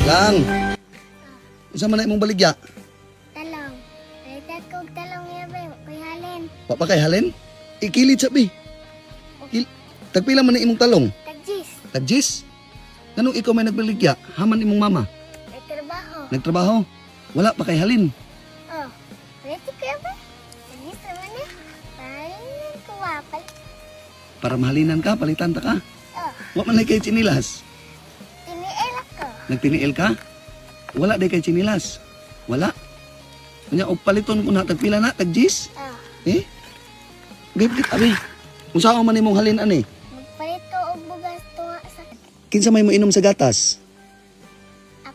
Lang. Unsa man na imong baligya? Talong. Palitan kog talong niya ba? Kay Halen. Wa pa kay halin? Ikilit sabi. Tagpila man na imong talong? Tagjis. Tagjis? Nganong ikaw may nagbaligya? Haman imong mama? May trabaho. Nagtrabaho? Wala pa kay halin. Oh. Palitan ko ba? Tagjis naman eh. Palitan ko wapal. Para mahalinan ka, palitan ta ka. Oh. Wa man na kay chinilas. Tiniel ako. Nagtiniil ka? Wala day kay chinilas. Wala. Kanya og paliton ko na tagpila na tagjis. Oh. Eh? Gayud abi. Unsa man imong halin ani? Magpalit ko og bugas tunga sa Kinsa may moinom sa gatas?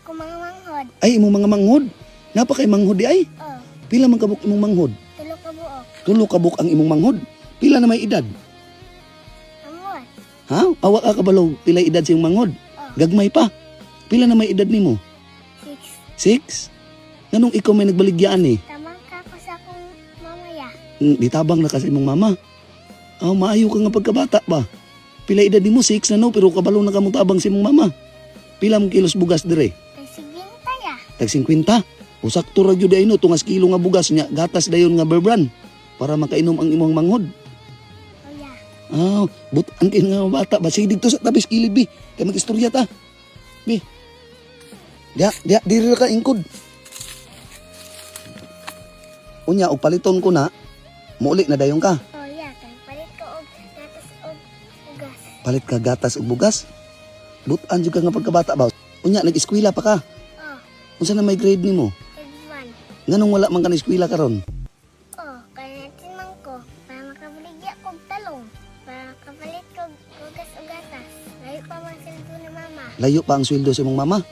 ako mga manghod. Ay imong mga manghod. Napa kay manghod di ay? Oh. Pila man kabuk imong manghod? Tulo ka buok. Tulo kabuk ang imong manghod. Pila na may edad? Amot. Ha? Awa ka kabalo pila edad sa imong manghod? Oh. Gagmay pa. Pila na may edad nimo? 6. 6? Nganong ikaw may nagbaligyan eh? Tamang ka ko sa akong mamaya. Ditabang na kasi imong mama. Maayo ka nga pagkabata ba? Pila edad nimo 6 na no, pero kabalo na kamo tabang si imong mama. Pila mo kilos bugas dire? Kay siginta ya. Tag 50. O sakto ra gyud ay no, tungas kilo nga bugas nya, gatas dayon nga berbran para makainom ang imong manghod. Oh ya. Butan kay nga bata ba sidig to sa tabis kilid bi. Kay magistorya ta. Bi. Dia diri ra ka ingkod. Unya og paliton ko na, muuli na dayon ka. Oh ya. Kay palit ko og gatas og ugas. Palit ka gatas ug bugas. Butan jud ka nga pagkabata ba. Unya nag-eskwela pa ka. Oh. Unsa na may grade nimo? Grade 1. Nganong wala man ka na eskwela karon? Oh. Kaya natin ko. Para makabaligya kog talong. Para makapalit kog ugas o gatas. Layo pa man sildo ni mama. Layo pa ang sweldo sa imong mama.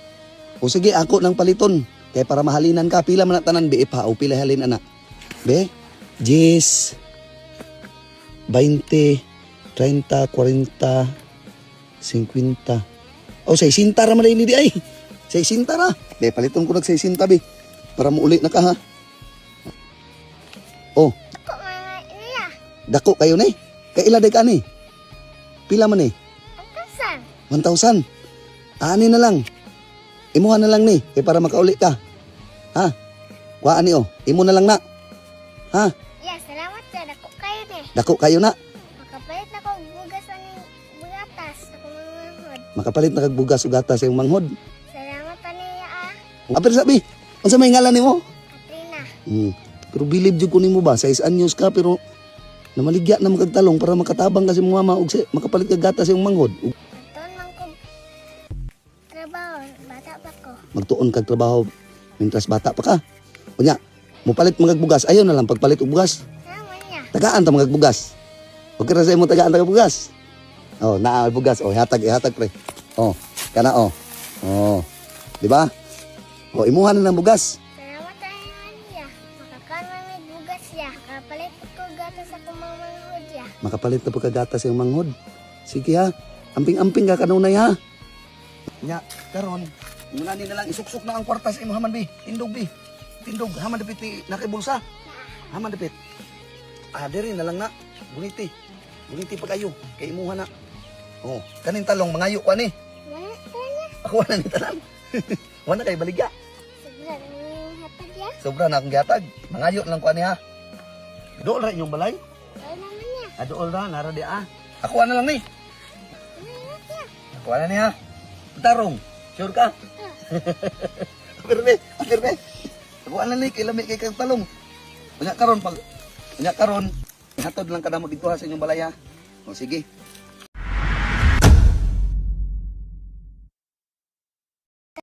O sige, ako nang paliton. Kaya para mahalinan ka, pila man na tanan, be, pa, o pila halin, anak. Be, 10, 20, 30, 40, 50. O, 60 raman na ini di ay. 60 ra. Be, paliton ko nag 60, be. Para muuli na ka, ha. O, Ako mga niya. dako kayo ni. Kaila day ka ni. Pila man ni? Ang kasan. 1,000. Ani na lang. Imuha na lang ni, para makauli ka. Ha? Kuhaan ni, imo na lang na. Ha? Ya, salamat sa dako kayo ni. Dako kayo na. Makapalit na kog bugas ani bugatas ako mga manghod. Makapalit na kag bugas ug gatas sa iyong manghod. Salamat niya Apir sabi, unsa may ngalan nimo? Katrina. Pero bilib jud ko nimo ba, 6 anyos ka pero namaligya na magtalong para makatabang kasi mong mama ug makapalit kag gatas sa iyong manghod. Magtuon man kog trabaho, bata pa ko. Magtuon kag trabaho mintras bata pa ka. Unya, mupalit magagbugas, ayaw na lang pagpalit og bugas. Salamat niya. Tagaan ta magagbugas. Okay ra sa imo tagaan ta bugas. Oh, naa bugas. Oh, ihatag pre. Oh, kana oh. Oh. Di ba? Oh, imuha na ng bugas. Salamat niya. Makakaroon may bugas ya. Kapalit ko gatas ako mga manghod ya. Makapalit na pagkagatas yung manghod. Sige ha. Amping-amping ka kanunay ha. Nya, karon, muna ni na lang isuksok na ang kwartas imo haman bi. Tindog bi. Tindog haman dapit nakibulsa. Haman dapit. Diri na lang na. Guniti. Guniti pagayo kay imuha na. Oh, kanin talong mangayo ko ani. Wala niya. Ako wala ni tanan. Wala kay baligya. Sigla na yung hatag ya. Sobra na akong gihatag. Mangayo lang ko ani ha. Dool ra inyong balay. Wala naman niya. Dool ra nara di ah. Ako na lang ni. Wala niya. Ako na ni ha. Tarong. Sure ka? Apirme. Ako na ni kay lami kay kang talong. Unya karon pag unya karon ihatod lang kada mo dito ha sa inyong balay ha. O sige.